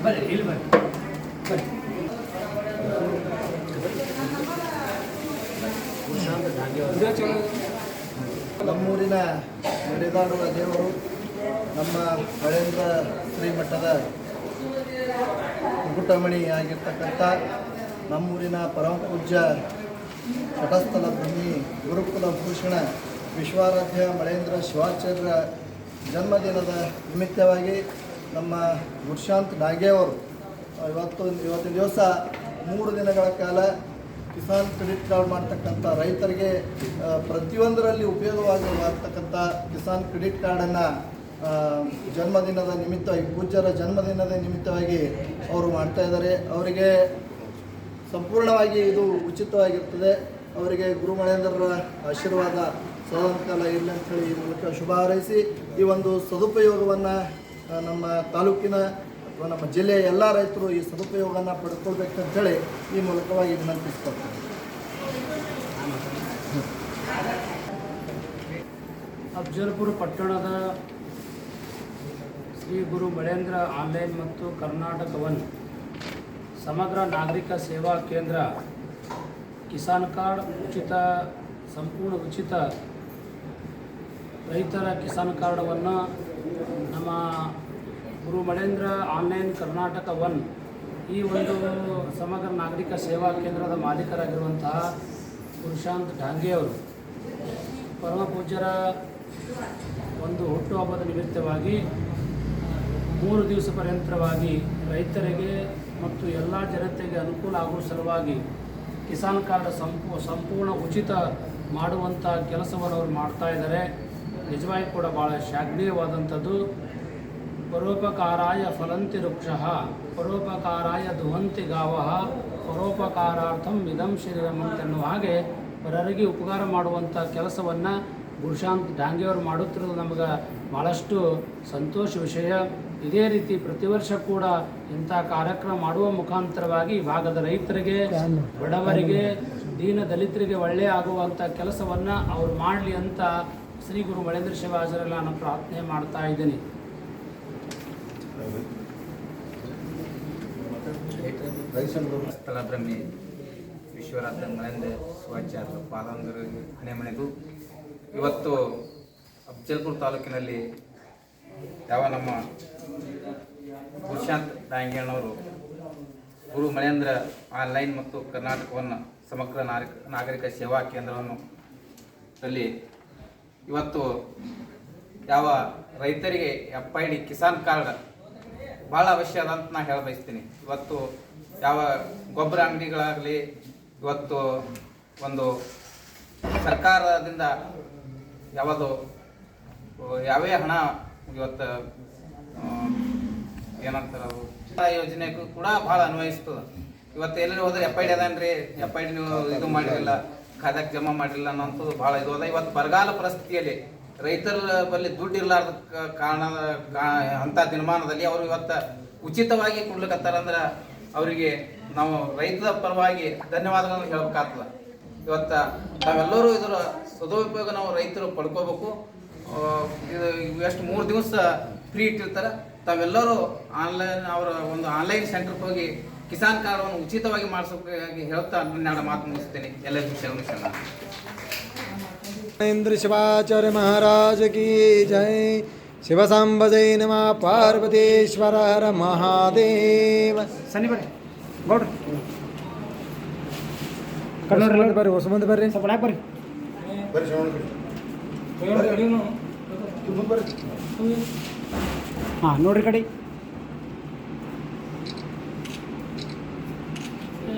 ಬರ್ರಿ ಇಲ್ಲಿ ಬರ್ರಿ ಬರ್ರಿ. ನಮ್ಮೂರಿನ ನಡೆದಾಡುವ ದೇವರು ನಮ್ಮ ಮಳೆಯಿಂದ ಶ್ರೀಮಠದ ಮುಕುಟಮಣಿ ಆಗಿರ್ತಕ್ಕಂಥ ನಮ್ಮೂರಿನ ಪರಮ ಪೂಜ್ಯ ಶಟಸ್ಥಲ ಬ್ರಹ್ಮಿ ಗುರುಕುಲ ಭೂಷಣ ವಿಶ್ವಾರಾಧ್ಯ ಮಳೇಂದ್ರ ಶಿವಾಚಾರ್ಯರ ಜನ್ಮದಿನದ ನಿಮಿತ್ತವಾಗಿ ನಮ್ಮ ಗುರುಶಾಂತ್ ಡಾಂಗೆಯವರು ಇವತ್ತಿನ ದಿವಸ 3 ದಿನಗಳ ಕಾಲ ಕಿಸಾನ್ ಕ್ರೆಡಿಟ್ ಕಾರ್ಡ್ ಮಾಡ್ತಕ್ಕಂಥ ರೈತರಿಗೆ ಪ್ರತಿಯೊಂದರಲ್ಲಿ ಉಪಯೋಗವಾಗಿರ್ತಕ್ಕಂಥ ಕಿಸಾನ್ ಕ್ರೆಡಿಟ್ ಕಾರ್ಡನ್ನು ಜನ್ಮದಿನದ ನಿಮಿತ್ತವಾಗಿ ಪೂಜ್ಯರ ಜನ್ಮದಿನದ ನಿಮಿತ್ತವಾಗಿ ಅವರು ಮಾಡ್ತಾಯಿದ್ದಾರೆ. ಅವರಿಗೆ ಸಂಪೂರ್ಣವಾಗಿ ಇದು ಉಚಿತವಾಗಿರ್ತದೆ. ಅವರಿಗೆ ಗುರು ಮಳೇಂದ್ರರ ಆಶೀರ್ವಾದ ಸದಾಕಾಲ ಇರಲಿ ಅಂಥೇಳಿ ಈ ಮೂಲಕ ಶುಭ ಹಾರೈಸಿ ಈ ಒಂದು ಸದುಪಯೋಗವನ್ನು ನಮ್ಮ ತಾಲೂಕಿನ ಅಥವಾ ನಮ್ಮ ಜಿಲ್ಲೆಯ ಎಲ್ಲ ರೈತರು ಈ ಸದುಪಯೋಗವನ್ನು ಪಡ್ಕೊಳ್ಬೇಕಂತೇಳಿ ಈ ಮೂಲಕವಾಗಿ ವಿನಂತಿಸ್ಕೊಳ್ತೀನಿ. ಅಫ್ಜಲ್ಪುರ ಪಟ್ಟಣದ ಶ್ರೀ ಗುರು ಮಳೇಂದ್ರ ಆನ್ಲೈನ್ ಮತ್ತು ಕರ್ನಾಟಕ ಒನ್ ಸಮಗ್ರ ನಾಗರಿಕ ಸೇವಾ ಕೇಂದ್ರ ಕಿಸಾನ್ ಕಾರ್ಡ್ ಸಂಪೂರ್ಣ ಉಚಿತ ರೈತರ ಕಿಸಾನ್ ಕಾರ್ಡವನ್ನು ನಮ್ಮ ಗುರು ಮಳೇಂದ್ರ ಆನ್ಲೈನ್ ಕರ್ನಾಟಕ ಒನ್ ಈ ಒಂದು ಸಮಗ್ರ ನಾಗರಿಕ ಸೇವಾ ಕೇಂದ್ರದ ಮಾಲೀಕರಾಗಿರುವಂತಹ ಗುರುಶಾಂತ್ ಡಾಂಗೆಯವರು ಪರಮ ಪೂಜ್ಯರ ಒಂದು ಹುಟ್ಟುಹಬ್ಬದ ನಿಮಿತ್ತವಾಗಿ 3 ದಿವಸ ಪರ್ಯಂತರವಾಗಿ ರೈತರಿಗೆ ಮತ್ತು ಎಲ್ಲ ಜನತೆಗೆ ಅನುಕೂಲ ಆಗುವ ಸಲುವಾಗಿ ಕಿಸಾನ್ ಕಾರ್ಡ್ ಸಂಪೂರ್ಣ ಉಚಿತ ಮಾಡುವಂಥ ಕೆಲಸವನ್ನು ಅವರು ಮಾಡ್ತಾಯಿದ್ದಾರೆ. ನಿಜವಾಗಿ ಕೂಡ ಭಾಳ ಶ್ಲಾಘನೀಯವಾದಂಥದ್ದು. ಪರೋಪಕಾರಾಯ ಫಲಂತಿ ವೃಕ್ಷಃ ಪರೋಪಕಾರಾಯ ದುಹಂತಿ ಗಾವಃ ಪರೋಪಕಾರಾರ್ಥಂ ಇದಂ ಶರೀರಂ ಅಂತನ್ನುವ ಹಾಗೆ ಪರರಿಗೆ ಉಪಕಾರ ಮಾಡುವಂಥ ಕೆಲಸವನ್ನು ಗುರುಶಾಂತ್ ಡಾಂಗೆಯವರು ಮಾಡುತ್ತಿರೋದು ನಮಗೆ ಭಾಳಷ್ಟು ಸಂತೋಷ ವಿಷಯ. ಇದೇ ರೀತಿ ಪ್ರತಿ ವರ್ಷ ಕೂಡ ಇಂಥ ಕಾರ್ಯಕ್ರಮ ಮಾಡುವ ಮುಖಾಂತರವಾಗಿ ಭಾಗದ ರೈತರಿಗೆ, ಬಡವರಿಗೆ, ದೀನ ದಲಿತರಿಗೆ ಒಳ್ಳೆಯ ಆಗುವಂಥ ಕೆಲಸವನ್ನು ಅವ್ರು ಮಾಡಲಿ ಅಂತ ಶ್ರೀ ಗುರು ಮಳೇಂದ್ರ ಶಿವಾಚಾರ್ಯರಲ್ಲಿ ನಾನು ಪ್ರಾರ್ಥನೆ ಮಾಡ್ತಾ ಇದ್ದೀನಿ. ಸ್ಥಳ ಬ್ರಹ್ಮಿ ವಿಶ್ವರಾಧ್ಯ ಮಳೇಂದ್ರ ಶಿವಾಚಾರ್ಯರ ಪಾದಂಗರಿಗೆ ಹಣೆಮಣೆಗೂ ಇವತ್ತು ಅಫ್ಜಲ್ಪುರ ತಾಲೂಕಿನಲ್ಲಿ ಯಾವ ನಮ್ಮ ಗುರುಶಾಂತ್ ಡಾಂಗೆಯವರು ಗುರು ಮಳೇಂದ್ರ ಆನ್ಲೈನ್ ಮತ್ತು ಕರ್ನಾಟಕವನ್ನು ಸಮಗ್ರ ನಾಗರಿಕ ಸೇವಾ ಕೇಂದ್ರವನ್ನು ರಲ್ಲಿ ಇವತ್ತು ಯಾವ ರೈತರಿಗೆ FID ಕಿಸಾನ್ ಕಾರ್ಡ್ ಭಾಳ ಅವಶ್ಯ ಅದ ಅಂತ ನಾನು ಹೇಳ ಬಯಸ್ತೀನಿ. ಇವತ್ತು ಯಾವ ಗೊಬ್ಬರ ಅಂಗಡಿಗಳಾಗಲಿ ಇವತ್ತು ಒಂದು ಸರ್ಕಾರದಿಂದ ಯಾವೇ ಹಣ ಇವತ್ತು ಏನಂತಾರೆ ಯೋಜನೆಗೂ ಕೂಡ ಭಾಳ ಅನ್ವಯಿಸ್ತದೆ. ಇವತ್ತು ಎಲ್ಲರೂ ಹೋದ್ರೆ FID ಅದೇನ್ರಿ, FID ನೀವು ಇದು ಮಾಡಿರಲಿಲ್ಲ, ಖಾತೆಗೆ ಜಮಾ ಮಾಡಿರಲಿಲ್ಲ ಅನ್ನೋಂಥದ್ದು ಭಾಳ ಇದು ಅದ. ಇವತ್ತು ಬರಗಾಲ ಪರಿಸ್ಥಿತಿಯಲ್ಲಿ ರೈತರ ಬಳಿ ದುಡ್ಡು ಇರಲಾರ್ದ ಅಂಥ ದಿನಮಾನದಲ್ಲಿ ಅವರು ಇವತ್ತು ಉಚಿತವಾಗಿ ಕೊಡ್ಲಿಕ್ಕತ್ತಾರಂದ್ರೆ ಅವರಿಗೆ ನಾವು ರೈತರ ಪರವಾಗಿ ಧನ್ಯವಾದಗಳನ್ನು ಹೇಳ್ಬೇಕಾಗ್ತದೆ. ಇವತ್ತು ನಾವೆಲ್ಲರೂ ಇದರ ಸದುಪಯೋಗ ನಾವು ರೈತರು ಪಡ್ಕೋಬೇಕು. ಇದು ಎಷ್ಟು 3 ದಿವಸ ಫ್ರೀ ಇಟ್ಟಿರ್ತಾರೆ. ತಾವೆಲ್ಲರೂ ಅವರ ಒಂದು ಆನ್ಲೈನ್ ಸೆಂಟರ್ಗೆ ಹೋಗಿ ಕಿಸಾನ್ ಕಾರ್ಡನ್ನು ಉಚಿತವಾಗಿ ಮಾಡಿಸೋಕೆ ಹೇಳ್ತಾ ನನ್ನ ಮಾತು ಮುಗಿಸ್ತೇನೆ. ಎಲ್ಲರಿಗೂ ಶರಣ. महेंद्र शिवाचार्य महाराज की जय. शिव सांब जय नमः. पार्वतीश्वर हर महादेव. सनी ಬರ್ರಿ ಗೌಡ್ರು ಕನ್ನಡ ಬರ್ರಿ, ಹೊಸ ಮಂದಿ ಬರ್ರಿ, ಸ್ವಲ್ಪ ಬರ್ರಿ ಹಾಂ ನೋಡ್ರಿ ಕಡೆ